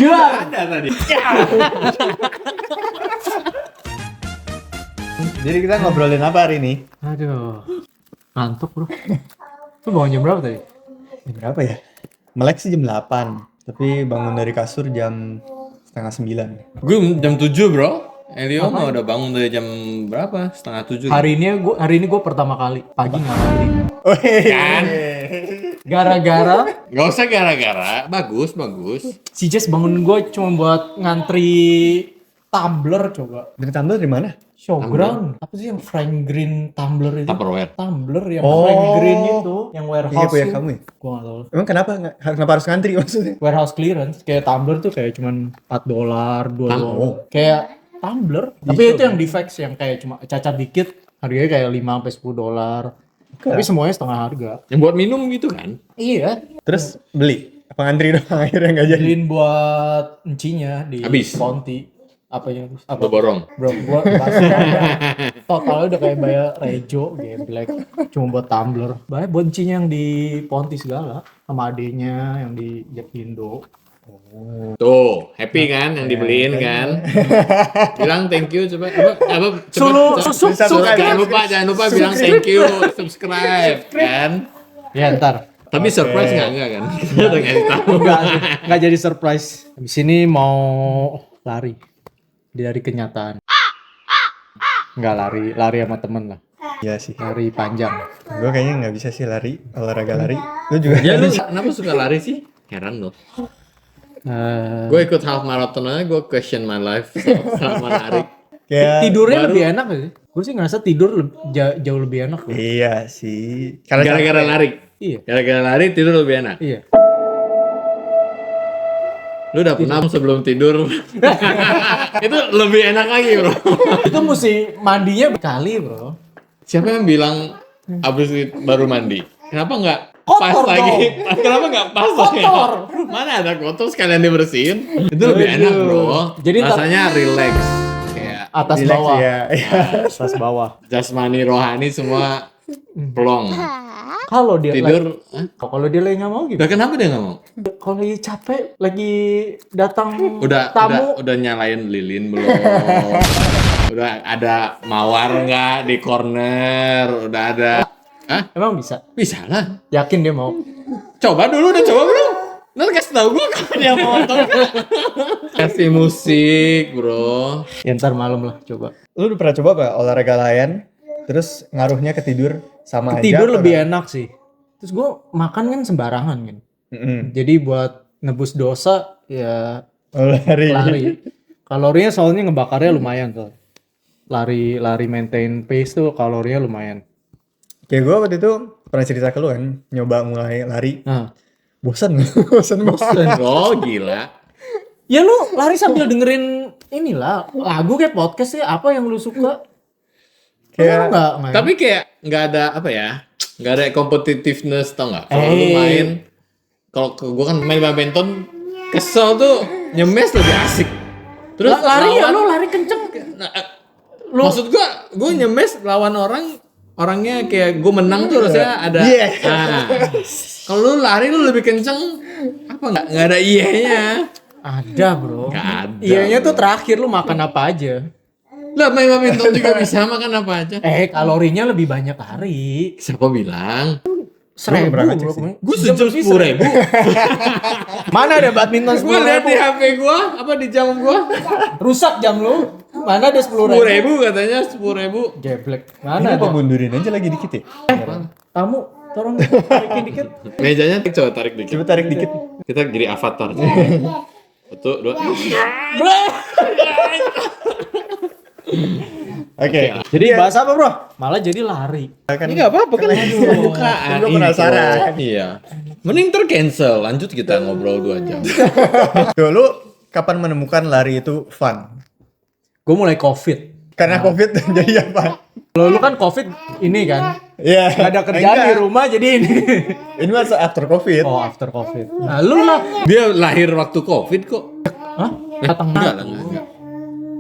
Jual. Ada tadi. Jadi kita ngobrolin apa hari ini? Aduh. Ngantuk, Bro. Lu bangun jam berapa tadi? Jam berapa ya? Melek sih jam 8. Tapi bangun dari kasur jam setengah 9. Gue jam 7 bro. Elio mah udah bangun dari jam berapa? Setengah 7. Hari ini gue pertama kali pagi ngalamin. Kan? Gara-gara Gak usah gara-gara. Bagus. si Jess bangun gue cuma buat ngantri tumbler coba. Dari tumbler dari mana? Showground. Apa sih yang Frank Green tumbler itu? Tupperware. Tumbler yang Oh. Frank Green itu, yang warehouse. Iya, punya tuh. kamu ya? Gua nggak tahu. Emang kenapa harus ngantri maksudnya? Warehouse clearance kayak tumbler tuh kayak cuman $4, $2. Oh. Kayak tumbler. Tapi itu yang defects yang kayak cuma cacat dikit, harganya kayak $5-10. Tapi semuanya setengah harga. Yang buat minum gitu kan? Iya. Terus beli? Apa ngantri doang akhirnya nggak jadi? Beliin buat encinya di Habis. Ponti. Apa? Lo borong. Bro, gua totalnya udah kayak bayar Rejo, geblek. Cuma buat tumbler. Banyak buat encinya yang di Ponti segala. Sama adenya yang di Jakindo. Tuh, happy kan yang dibeliin kan? Bilang thank you coba. Jangan lupa bilang thank you, subscribe kan? Ya ntar. Tapi surprise enggak kan? Udah ngasih tahu. Nggak jadi surprise. Habis ini mau lari dari kenyataan. Nggak lari sama temen lah. Iya sih. Lari panjang. Gue kayaknya nggak bisa sih olahraga lari. Lu juga? Ya lu kenapa suka lari sih? Heran loh. Gue ikut half marathon aja, gue question my life selama lari. Kayak Tidurnya lebih enak gak sih? Gue sih ngerasa tidur jauh lebih enak. Loh. iya sih. Gara-gara lari. Iya. Gara-gara lari tidur lebih enak. Iya. Lu udah pernah sebelum tidur? Itu lebih enak lagi bro. Itu mesti mandinya berkali bro. Siapa yang bilang abis baru mandi? Kenapa nggak pas Kotor lagi? dong. Kenapa nggak pas lagi? Kotor. Mana ada kotor sekalian dibersihin? Itu lebih enak bro. Jadi rasanya relax. Kayak Atas Relax, bawah. ya. Atas bawah. jasmani rohani semua plong. Kalau dia Tidur. kalau dia lagi nggak mau Udah gimana? kenapa dia nggak mau? Kalau lagi capek, lagi datang tamu. Udah nyalain lilin belum? Udah ada mawar nggak di corner? Udah ada. Hah? Emang bisa? Bisa lah. Yakin dia mau? Coba dulu, udah coba belum? Nanti kasih tau gue kalau dia mau atau enggak. Kasih musik bro. Ya ntar malam lah coba. Lu udah pernah coba gak olahraga layan? Terus ngaruhnya ke tidur sama aja? Tidur atau lebih nggak? enak sih. Terus gue makan kan sembarangan kan. Mm-mm. Jadi buat nebus dosa ya Oh, lari. Kalorinya soalnya ngebakarnya lumayan tuh. Lari maintain pace tuh kalorinya lumayan. Kayak gue waktu itu pernah cerita ke lu kan, nyoba mulai lari. Nah, Bosan banget. Oh gila. ya lu lari sambil dengerin inilah lagu kayak podcast ya apa yang lu suka? Kayak Enggak, Tapi kayak nggak ada apa ya? Nggak ada competitiveness tau nggak? Kalau lu Eh. main, kalau gue kan main badminton, kesel tuh nyemes lebih asik. Terus lari ya lawan- lu lari kenceng. Maksud gue nyemes lawan orangnya kayak gue menang tuh rasanya ada. Yeah. Nah, kalau lu lari lu lebih kenceng apa nggak ada iyanya. Ada bro. Nggak ada, Iyanya tuh bro. terakhir lu makan apa aja. Lah main badminton juga bisa makan apa aja. Kalorinya lebih banyak hari. Siapa bilang? 1.000 pernah ngecek bro. sih. Gue sejam 10.000. Mana ada badminton Gue lihat di 10.000? HP gue apa di jam gue Rusak jam lu. Mana ada 10.000? 10.000 katanya 10.000. Geblek. ini Mana apa ada? mundurin aja lagi dikit ya? Kamu tolong tarikin dikit. Mejanya coba tarik dikit. Coba tarik dikit. Kita jadi avatar. Satu, dua. Oke. Jadi bahas apa bro? Malah jadi lari. Kan Ini nggak apa-apa kan bukaan. Gue penasaran. Iya. Mending tercancel. Lanjut kita ngobrol 2 jam. Tuh, lu kapan menemukan lari itu fun? Gue mulai covid. Karena COVID jadi apa? Kalau lu kan covid ini kan. Iya. Gak ada kerjaan di rumah jadi ini. Ini masa after COVID. Oh after covid. Nah lu lah. Dia lahir waktu COVID kok. Hah? Datang Enggak lah, enggak.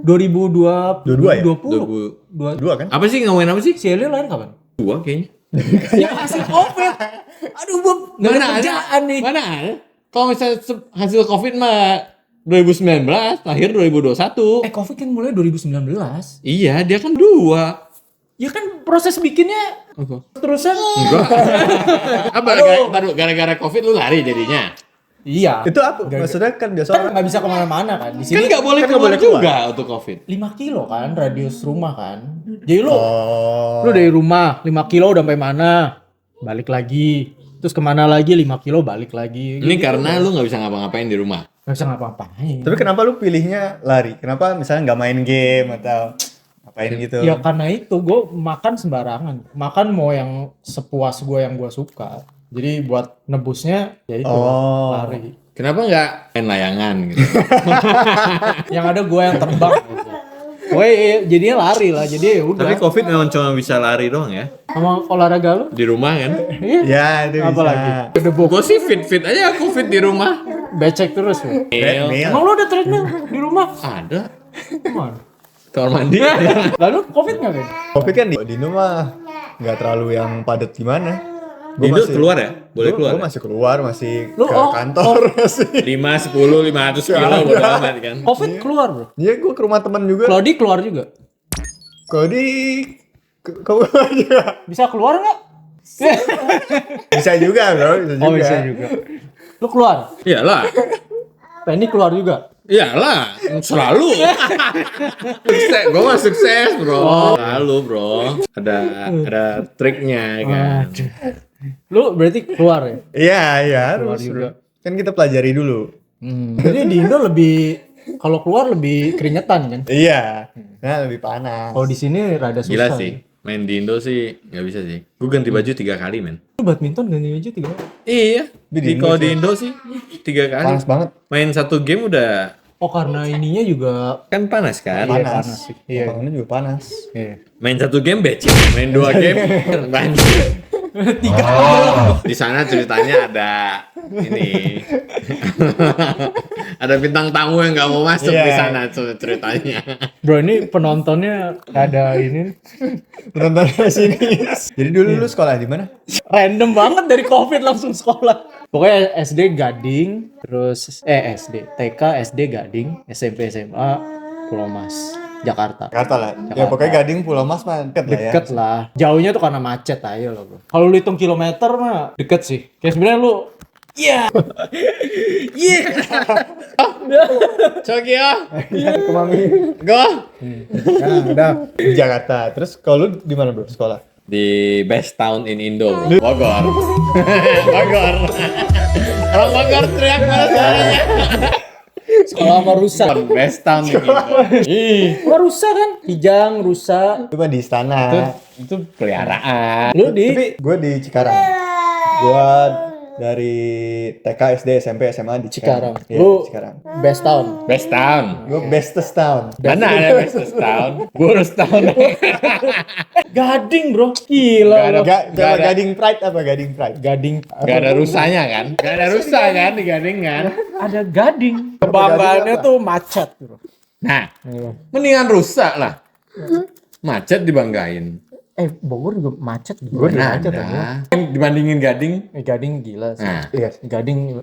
2020. Dua-dua ya? 20. Dua kan? Apa sih ngomongin apa sih? Si Elio lahir kapan? 2 kayaknya. Ya masih covid. Aduh gua nggak ada kerjaan nih. Mana ada? Kalau misalnya hasil COVID mah 2019, akhir 2021. Covid kan mulai 2019. Iya, dia kan 2. Ya kan proses bikinnya Apa? terusan. Enggak. Apa gara-gara Covid lu lari jadinya? Iya. Itu apa? Maksudnya kan biasa Kan nggak bisa kemana-mana kan. Di Kan sini nggak boleh kan nggak keluar boleh keluar. juga untuk Covid. 5 kilo kan radius rumah kan. Jadi lu Oh. lu dari rumah 5 kilo udah sampai mana? Balik lagi. Terus kemana lagi 5 kilo balik lagi. Ini karena lu nggak bisa ngapa-ngapain di rumah. Gak bisa ngapa-ngapain. Tapi kenapa lu pilihnya lari? Kenapa misalnya nggak main game atau ngapain gitu? Ya karena itu gue makan sembarangan. Makan mau yang sepuas gue yang gue suka. Jadi buat nebusnya ya itu Oh. lari. Kenapa nggak main layangan gitu? Yang ada gue yang terbang gitu. Woi, jadinya lari lah. Jadi ya udah. Tapi Covid memang cuma bisa lari doang ya. Sama olahraga lu? Di rumah kan. Iya. Ya, itu Apa bisa. lagi? Udah Gue sih fit-fit aja Covid di rumah. becek terus lu. Treadmill. Emang lu ada treadmill di rumah? Ada. Mana? Kamar mandi. Lalu Covid nggak kan? Covid kan di Dino mah nggak terlalu yang padat gimana. Dindo keluar ya? Boleh keluar. Gue masih keluar, masih Lu, ke oh, kantor masih. 5, 10, 500 kilo bodo amat kan. Covid keluar bro. Iya, gue ke rumah teman juga. Claudi keluar juga. Kalau di kamu juga Bisa keluar nggak? bisa juga bro, bisa juga. Oh bisa juga. Lu keluar? Iyalah. Penny keluar juga. Iyalah, selalu. Sukses, gue mah sukses bro. Selalu bro. Ada triknya kan. Waduh. Lu berarti keluar ya? Iya, iya Keluar harus. juga. Kan kita pelajari dulu. Jadi di Indo lebih kalau keluar lebih keringetan kan? Iya. Nah, lebih panas. Kalau di sini rada susah. Gila sih. Main di Indo sih nggak bisa sih. Gue ganti baju 3 kali men. Lu badminton ganti baju 3 kali? Iya. Di Kalau Indo di Indo sih 3 kali. Panas banget. Main 1 game udah Oh karena ininya juga kan panas kan. Panas. panas sih. Iya. Lapangannya juga panas. Main 1 game becek. Main 2 game banjir. 3 Di sana ceritanya ada ini. Ada bintang tamu yang nggak mau masuk Iya. di sana ceritanya. Bro ini penontonnya ada ini Penonton sini. Jadi dulu lu sekolah di mana? random banget dari Covid langsung sekolah. Pokoknya SD Gading, terus SD, TK, SD Gading, SMP SMA Pulau Mas, Jakarta. Jakarta lah. Ya pokoknya Gading Pulau Mas mah deket lah ya. Deket lah. Jauhnya tuh karena macet aja loh bro. Kalau lu hitung kilometer mah deket sih. Kayak sebenarnya lu iya. Iya. Cokio, Kemami. go. Nah, udah. Di Jakarta. Terus kalau lu di mana bro sekolah? Di best town in Indo, Bogor. Bogor. Orang Bogor teriak mana suaranya? Sekolah sama rusa. Best town in Indo. Ih, Wah rusa kan? Kijang, rusa. Itu mah di istana. itu peliharaan. Lu di Tapi gue di Cikarang. Gue dari TK, SD, SMP, SMA di Cikarang. Cikarang. Iya, Lu di Cikarang. best town. Best town. Gue bestest town. Mana ada best town? Worst town. Gading bro. Gila Gak ada. lo. Kalau Gading Pride apa Gading Pride? Gading. Gak ada rusanya kan? Gak ada rusa kan di Gading kan? Ada gading. Kebanggaannya apa? tuh macet bro. Nah, mendingan rusak lah. Macet dibanggain. Bogor juga macet gitu. Gue di Nah, macet ada. Dibandingin Gading. Gading gila sih. Nah, Iya. Gading gila.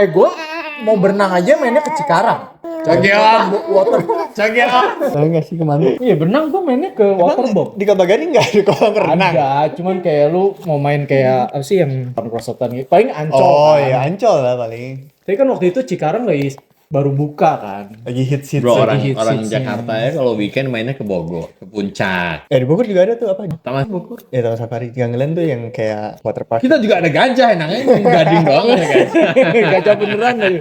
Gue mau berenang aja mainnya ke Cikarang. Cokio, Water. Cokio. Tahu nggak sih kemana? Iya berenang gue mainnya ke waterbob. Di Kota Gading nggak ada kolam renang. Ada, cuman kayak lu mau main kayak apa sih yang prosotan gitu. Paling Ancol. Oh kan. iya, Ancol lah paling. Tapi kan waktu itu Cikarang lagi baru buka kan. Lagi hits. Bro, orang hits-hitsnya. Jakarta ya kalau weekend mainnya ke Bogor, ke puncak. Di Bogor juga ada tuh apa? Taman Bogor. Ya Taman Safari Ganggelan tuh yang kayak water park. Kita juga ada gajah enaknya di Gading doang ya gajah. Gajah beneran lagi.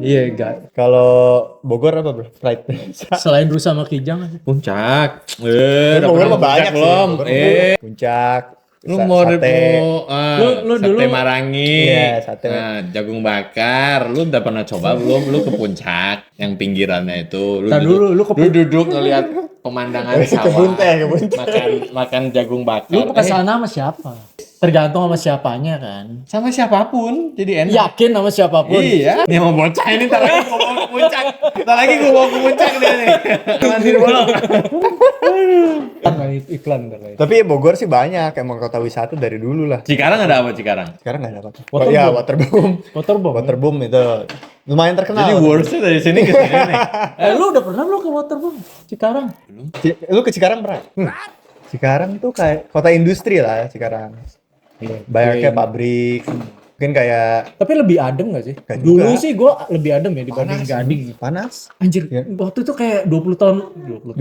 Iya, gak. Kalau Bogor apa bro? Pride. Selain rusa sama kijang aja. Puncak. Udah Bogor pernah mah banyak puncak belum? sih. Bogor Puncak. Lu mau sate. Lu sate dulu- Marangi. Iya, sate. Nah, jagung bakar. Lu udah pernah coba belum? Lu ke puncak yang pinggirannya itu. Ntar dulu, lu ke- duduk ngeliat pemandangan sawah. Kebun teh, kebun teh. Makan jagung bakar. Lu ke sana sama siapa? Tergantung sama siapanya kan. Sama siapapun, jadi enak. Yakin sama siapapun. Iya. Ini mau bocah ini ntar lagi gua mau ke puncak. Ntar lagi gua mau ke puncak dia nih. Nanti dulu. Iklan ntar lagi. Tapi Bogor sih banyak, emang kota wisata dari dulu lah. Cikarang ada apa Cikarang? Sekarang nggak ada apa-apa. Waterboom. Ya, waterboom. Waterboom. Waterboom itu lumayan terkenal. Jadi worstnya dari sini ke sini nih. Lu udah pernah lu ke Waterboom Cikarang? Lu ke Cikarang pernah? Cikarang tuh kayak kota industri lah Cikarang. Banyaknya pabrik. Mungkin kayak Tapi lebih adem gak sih? Nggak Dulu juga. sih gue lebih adem ya dibanding Gading. panas. Anjir, Ya. waktu itu kayak 20 tahun 20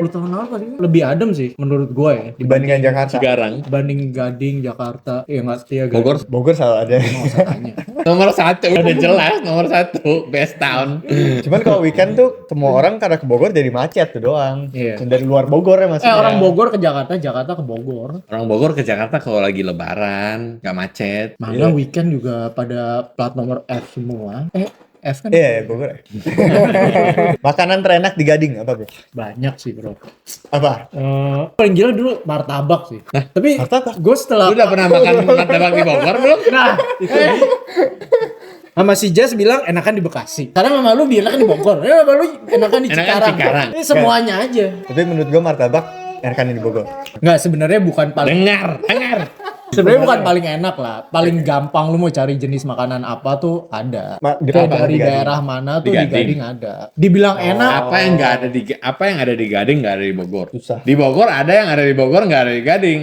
tahun lalu kali. Lebih adem sih menurut gue ya Dibandingkan Jakarta. Cikarang. dibanding Gading, Jakarta. Ya nggak setia Gading. Bogor Bogor selalu ada. Nggak usah tanya. nomor 1 udah jelas nomor 1 best town. Cuman kalau weekend tuh semua orang karena ke Bogor jadi macet tuh doang. Iya. Dari luar Bogor ya maksudnya. Orang Bogor ke Jakarta, Jakarta ke Bogor. Orang Bogor ke Jakarta kalau lagi lebaran nggak macet. Malah weekend juga pada plat nomor F semua. F kan Iya, Bogor. ya. Makanan terenak di Gading apa, Bro? banyak sih bro. Apa? Paling gila dulu martabak sih. Tapi Martabak? gue setelah Lu udah pernah makan martabak di Bogor belum? nah itu sama si Jazz bilang enakan di Bekasi. Karena mama lu bilang di Bogor. Ya mama lu enakan di Enakan Cikarang. Cikarang. Ini semuanya aja. Tapi menurut gua martabak enakan di Bogor. Enggak, sebenarnya bukan paling Dengar. sebenarnya bukan paling enak lah. Paling gampang lu mau cari jenis makanan apa tuh ada. Kayak apa? dari Di Gading? daerah mana tuh Di di Gading. Gading ada. Dibilang enak. Apa yang ada di Gading nggak ada di Bogor. Susah. Di Bogor ada yang ada di Bogor nggak ada di Gading.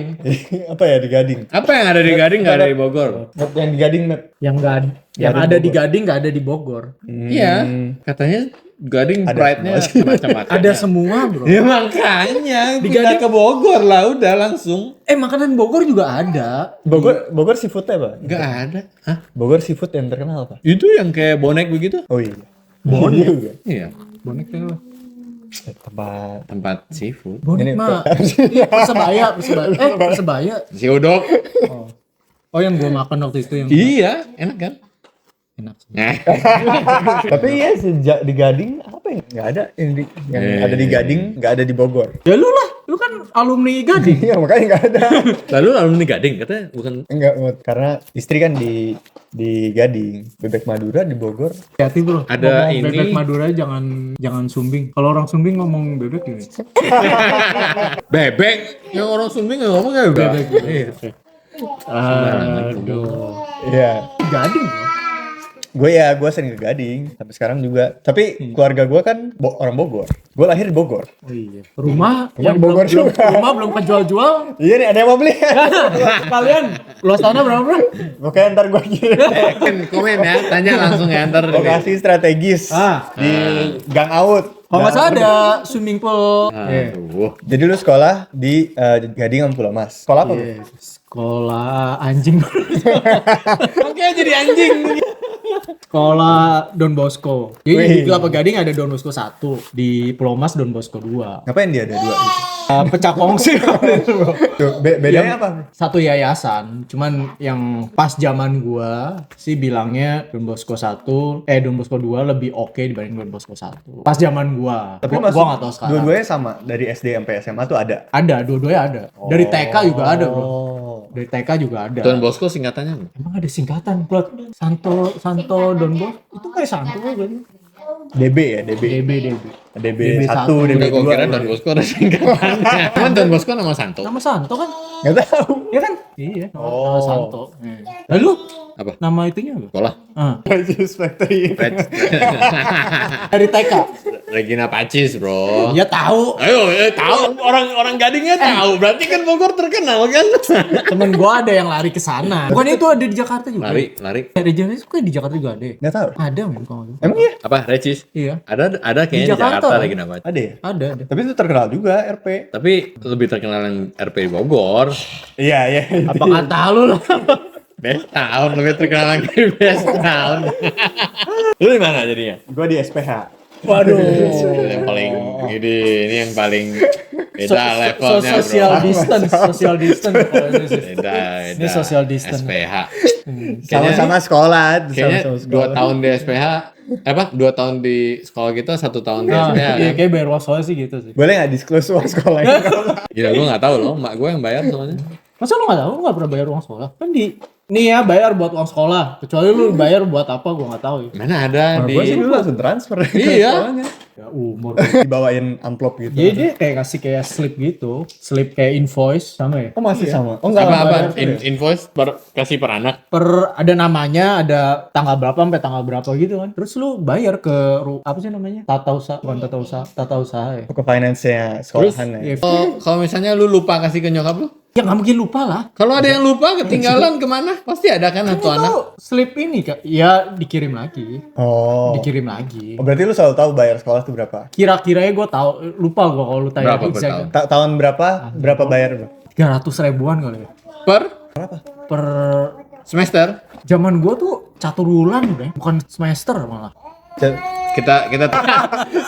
Apa ya di Gading? Apa yang ada di Gading nggak ada di Bogor? Map yang di Gading, Map. Yang enggak yang ada di Gading nggak ada di Bogor. Iya, katanya Gading Ada pride-nya macam-macam. Ada semua, Bro. Ya makanya Di pindah Gading- ke Bogor lah udah langsung. Makanan Bogor juga ada. Bogor seafoodnya apa? Nggak ada. Hah? Bogor seafood yang terkenal apa? Itu yang kayak bonek begitu? Oh iya. Bonek juga. Iya, Bonek apa? Tempat. tempat seafood. Bonek Ini mah. Persebaya. Persebaya. Si Udok. Oh, yang gua makan waktu itu yang Iya, enak kan? enak. Nah, Tapi ya sejak di Gading apa yang nggak ada yang ada di Gading nggak ada di Bogor. Ya lu lah, lu kan alumni Gading. Iya makanya nggak ada. lalu alumni Gading katanya bukan. Enggak, karena istri kan di Gading, Bebek Madura di Bogor. Hati bro. Ada Ngomong ini. bebek Madura jangan sumbing. Kalau orang sumbing ngomong bebek gini. Bebek. Yang orang Sumbing nggak ngomong kayak bebek. Iya. Aduh. Iya. Gading. Bro. Gue sering ke Gading sampai sekarang juga. Tapi keluarga gue kan orang Bogor. Gue lahir di Bogor. Oh iya. Rumah Yang belum, Bogor belum juga. rumah belum kejual-jual. Iya nih ada yang mau beli. Kalian luas tanah berapa bro? Oke ntar gue kirim. Komen ya, tanya langsung ya ntar. Lokasi strategis di Gang Out. Kalau nggak salah ada swimming pool. Aduh. Jadi lu sekolah di Gading sama Pulau Mas. Sekolah apa? Iya. Sekolah anjing. Oke jadi anjing. Sekolah Don Bosco. Jadi Wih. di Kelapa Gading ada Don Bosco 1, di Pulau Mas Don Bosco 2. Ngapain dia ada dua gitu? Pecah kongsi. Tuh, bedanya apa? Satu yayasan, cuman yang pas zaman gua sih bilangnya Don Bosco 1, Don Bosco 2 lebih oke dibanding Don Bosco 1. Pas zaman gua. Tapi gua nggak tahu sekarang. dua-duanya sama dari SD sampai SMA tuh ada. Ada, dua-duanya ada. Dari TK juga ada, Bro. Oh. Dari TK juga ada. Don Bosco singkatannya apa? Emang ada singkatan, Plot. Santo Don Bosco. Itu kayak Santo kan? DB ya, DB. DB. DB DB 1, satu. DB Enggak, gue 2. kira Don Bosco ada singkatannya. Kan Don Bosco nama Santo. Nama Santo kan? Enggak tahu. Iya kan? Iya, nama Oh. Santo. Lalu Apa? nama itunya apa? Sekolah. Juice Factory. Dari TK. Regina Pacis, bro. Dia tahu. Ayo, tahu orang Gadingnya tahu. Berarti kan Bogor terkenal kan? Temen gua ada yang lari ke sana. Bukan itu ada di Jakarta juga. lari. Regional itu kayak di Jakarta juga ada. Enggak tahu. Ada men kalau nggak salah. Emang iya? Apa? Recis? Iya. Ada kayaknya di Jakarta. Jakarta Regina Pacis. Ada ya? Ada. Tapi itu terkenal juga RP. Tapi lebih terkenal yang RP di Bogor. Iya, iya. Apa kata lu lah? Best Town lebih terkenal lagi Best Town. Lu di mana jadinya? Gua di SPH. Waduh. Yang paling ini yang paling beda levelnya, Social bro. distance kalau ini sih. Beda. Ini social distance. SPH. Sama-sama sekolah. Kayaknya Sama-sama 2 tahun di SPH, 2 tahun di sekolah kita, 1 tahun di Nah, SPH. iya Kan? kayak bayar was sih gitu sih. Boleh nggak disclose uang sekolahnya? Gila, gue nggak tahu loh, mak gue yang bayar soalnya. Masa lu nggak tahu? Lu nggak pernah bayar uang sekolah? Kan di nih ya bayar buat uang sekolah. Kecuali lu bayar buat apa gua nggak tahu ya. Mana ada Nah, di... gue sih dulu langsung transfer. Iya. Soalnya. Ya umur. Dibawain amplop gitu. Jadi dia kayak ngasih kayak slip gitu, slip kayak invoice sama ya. Oh masih sama? Oh enggak Apa-apa? bayar tuh ya? Invoice kasih per anak? Per ada namanya, ada tanggal berapa sampai tanggal berapa gitu kan. Terus lu bayar ke apa sih namanya? Tata usaha, bukan tata usaha ya. Ke finance-nya Terus sekolahan ya. ya, Kalau misalnya lu lupa kasih ke nyokap lu? ya nggak mungkin lupa lah. Kalau ada yang lupa ketinggalan kemana? Pasti ada kan satu anak. Itu slip ini Kak, ya dikirim lagi. Oh. Dikirim lagi. Oh, berarti lu selalu tahu bayar sekolah tuh berapa? Kira-kiranya gue tahu, lupa gue kalau lu tanya Berapa per exact. tahun? Tahun berapa? Berapa bayar bro? 300 ribuan kali ya. Per Berapa? Per semester? zaman gue tuh catur bulan udah, bukan semester malah. Kita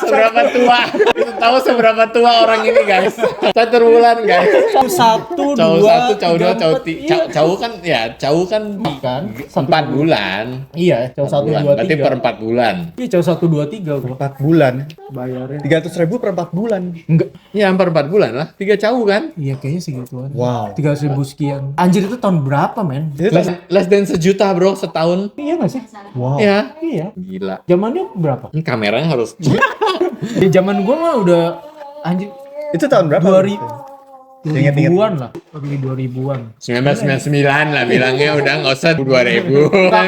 seberapa tua? Kita tahu seberapa tua orang ini guys. Satu bulan guys. Satu, Cowok dua, satu, cowok dua, tiga, cowok empat, tiga. iya. Cowok kan ya, cowok kan Kan? 4 bulan. Iya, cowok 1, Bulan. 2, Berarti 3. per 4 bulan. Iya, cowok 1, 2, 3 gua 4 bulan. bayarin. 300.000 per 4 bulan. Enggak. Ya per 4 bulan lah. 3 cowok kan? Iya, kayaknya segituan. Wow. 3.000 sekian. Anjir itu tahun berapa, men? Itu Less than sejuta bro setahun. Iya nggak sih? wow. Ya. Iya. Gila. Zamannya berapa? Ini kameranya harus Di zaman gua mah udah anjir Itu tahun berapa? 2000 2000-an lah. Lebih 2000-an. 1999 lah bilangnya udah nggak usah 2000. Tua-tua.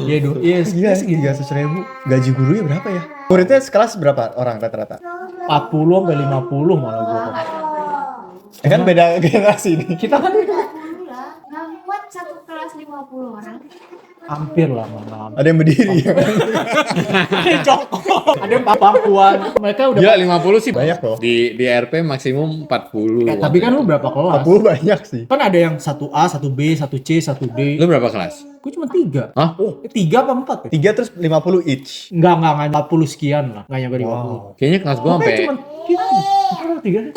gitu. Iya, iya, Gila, 300.000. Gaji gurunya berapa ya? Muridnya sekelas berapa orang rata-rata? 40 sampai 50 malah gua. Kan beda generasi nih. Kita kan Nggak muat satu kelas 50 orang. hampir lah malah. Ada yang berdiri ya? Ada yang Papuan. Mereka udah Gila 50 sih Banyak loh. Di RP maksimum 40. tapi kan lu berapa kelas? 40 banyak sih. Kan ada yang 1A, 1B, 1C, 1D. Lu berapa kelas? Gue cuma 3. Hah? Oh, 3 apa 4 ya? 3 terus 50 each. Enggak 40 sekian lah. Enggak nyampe 50. Wow. Kayaknya kelas gua sampai Cuma 3.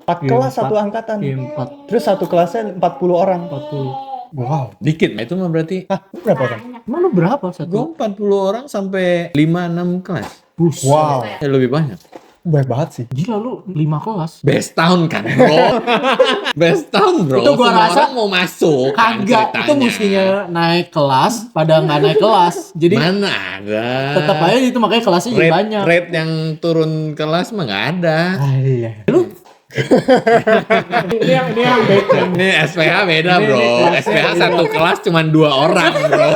4 kelas satu angkatan. Iya, 4. Terus satu kelasnya 40 orang. 40. Wow. dikit. Nah, itu mah berarti Hah, lu berapa orang? Emang lu berapa gua satu? 40 orang sampai 5-6 kelas. Buset. Wow. Lebih banyak. Banyak banget sih. Gila lu 5 kelas. Best tahun kan, bro. Best tahun, bro. Itu gua Semua rasa orang mau masuk kan Kagak, itu ceritanya. mestinya naik kelas pada nggak naik kelas. Jadi Mana ada. tetap aja itu makanya kelasnya jadi rate, banyak. rate yang turun kelas mah nggak ada. Iya. Ini yang beda. Ini SPH beda bro. kelasnya SPH beda. satu kelas cuma 2 orang bro.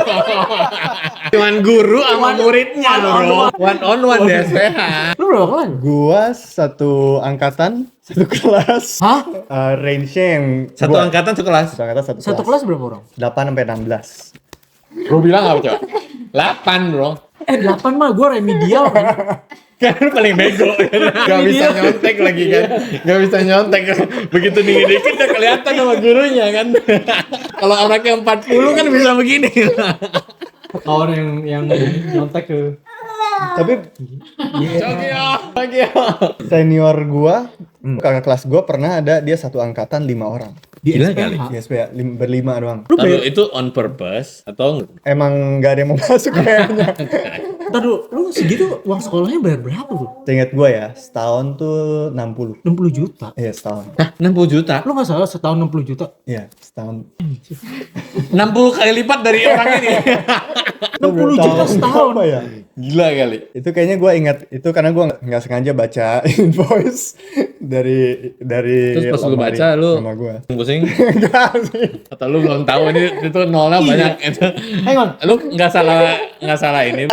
Cuman guru sama muridnya bro. One on one di SPH. Lu berapa kelas? Gua satu angkatan, satu kelas. Hah? Range-nya yang Satu gua- angkatan satu kelas. Satu angkatan Satu kelas berapa orang? 8 sampai 16. Bro bilang apa coba? 8 bro. 8 mah gue remedial kan. Kan lu paling bego. Gak bisa nyontek lagi kan. Gak bisa nyontek. Begitu dikit-dikit udah kelihatan sama gurunya kan. Kalau anaknya 40 kan bisa begini. Kawan yang nyontek ke Tapi Cokio. senior gua, kakak kelas gua pernah ada dia satu angkatan 5 orang. di Gila SPH. kali. Di SPA berlima doang. Lu Lalu bayar, itu on purpose atau Emang gak ada yang mau masuk kayaknya. ntar dulu, lu segitu uang sekolahnya bayar berapa tuh? Seingat gua ya, setahun tuh 60. 60 juta. Iya, setahun. Hah, 60 juta? Lu gak salah setahun 60 juta. Iya, setahun. 60 kali lipat dari orang ini. 60 juta setahun. Apa ya? Gila kali. Itu kayaknya gua ingat itu karena gua nggak sengaja baca invoice dari Terus pas lu lemari baca lu sama gua. pusing Enggak sih. atau lu belum tahu ini itu nolnya banyak itu. Hang on. Lu nggak salah ini.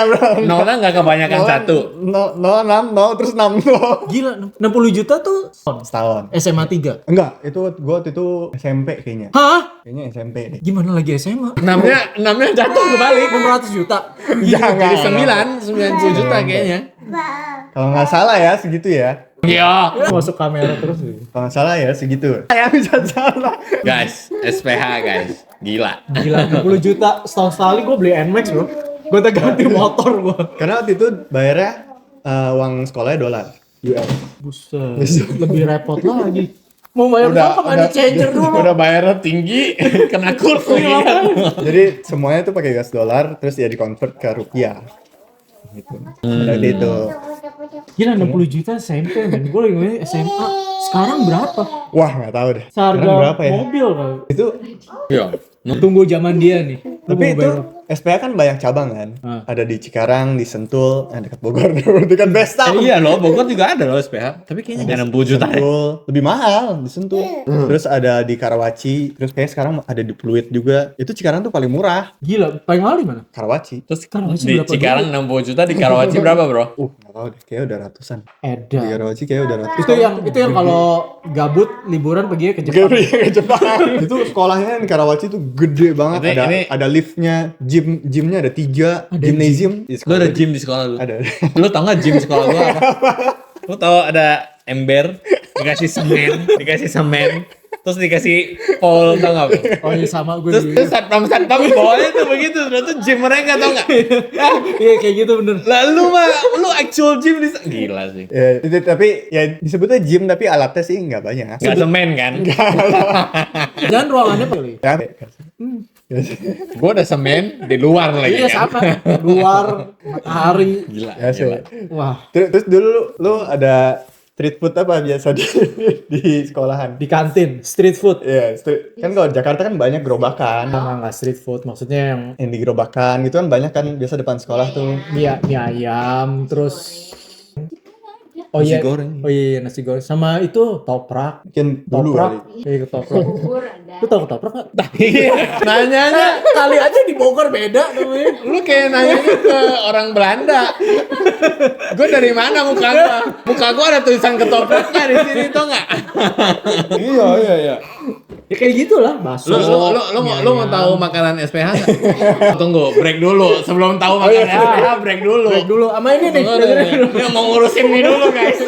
Nolnya nggak kebanyakan satu. 0, 6, 0, terus 6, 0. Gila, 60 juta tuh Setahun. SMA 3. Enggak, itu gua waktu itu SMP kayaknya. Hah? Kayaknya SMP deh. Gimana lagi SMA? Enamnya jatuh kebalik. 600 juta. Jadi 90 juta kayaknya. Kalau nggak salah ya segitu ya. Iya. Masuk kamera terus. Kalau nggak salah ya segitu. Saya bisa salah. Guys, SPH guys. Gila. Gila, 60 juta setahun sekali gue beli NMAX bro. Gue udah ganti motor gue. Karena waktu itu bayarnya uang sekolahnya dolar. US. Buset, lebih repot lagi. Mau bayar berapa money changer dulu. Udah bayarnya tinggi, kena kurs lagi kan. Jadi semuanya tuh pakai US dollar terus ya dikonvert ke rupiah. Gitu. Berarti itu. Gila 60 juta SMP men. Gue lagi SMA. Sekarang berapa? Wah, nggak tahu deh. Seharga Sekarang berapa ya? mobil kali. Itu Iya. Tunggu zaman dia nih. tapi Gua mau itu bayar. SPH kan banyak cabang kan. Ah. Ada di Cikarang, di Sentul, yang dekat Bogor. Berarti kan Besta. Iya loh, Bogor juga ada loh SPH. Tapi kayaknya nggak 60 juta ya. Sentul, lebih mahal di Sentul. Terus ada di Karawaci, terus kayak sekarang ada di Pluit juga. Itu Cikarang tuh paling murah, Gila, paling mahal di mana? Karawaci. Terus Karawaci di berapa Cikarang 60 juta, di Karawaci berapa bro? Nggak tahu deh, kayak udah ratusan. Di Edan. Karawaci kayak udah ratusan. Itu yang kalau gabut liburan pergi ke Jepang. Ke Jepang. Itu sekolahnya di Karawaci tuh gede banget. Ini- Ada liftnya, gymnya ada 3, Ada gymnasium. Di Lu sekolah ada gua. gym di sekolah lu? Ada. Lu tau gak gym sekolah gua apa? Lu tau ada ember, dikasih semen, terus dikasih pole, tau gak? Bro? Oh iya sama gue Terus satpam bawahnya tuh begitu, itu gym mereka tau gak? Iya kayak gitu bener. Lalu lu actual gym di gila sih. Ya, tapi ya disebutnya gym tapi alatnya sih nggak banyak. Gak semen kan? Dan ruangannya kali. Ya, Gua ada semen di luar lagi Iya kan. sama. Luar matahari. Gila. ya sih. gila. Wah, Terus dulu lu ada street food apa biasa di sekolahan? di kantin street food. Iya, kan kalau Jakarta kan banyak gerobakan. Nggak street food, maksudnya yang Yang di gerobakan gitu kan banyak kan biasa depan sekolah tuh. mie ayam terus oh Nasi iya goreng. oh iya nasi goreng sama itu toprak Mungkin dulu toprak kali. iya ketoprak Bubur ada. lu tau ketoprak nggak? Nanyanya, Kali aja di Bogor beda namanya. lu kayak nanyanya ke orang Belanda. Gue dari mana muka gua? Muka gua ada tulisan ketopraknya di sini tau nggak? Iya. Ya kayak gitulah bakso. Lu mau tahu makanan SPH nggak? Tunggu, break dulu. Sebelum tahu makanan SPH, break dulu. Break dulu sama ini nih. Ini mau ngurusin ini dulu guys.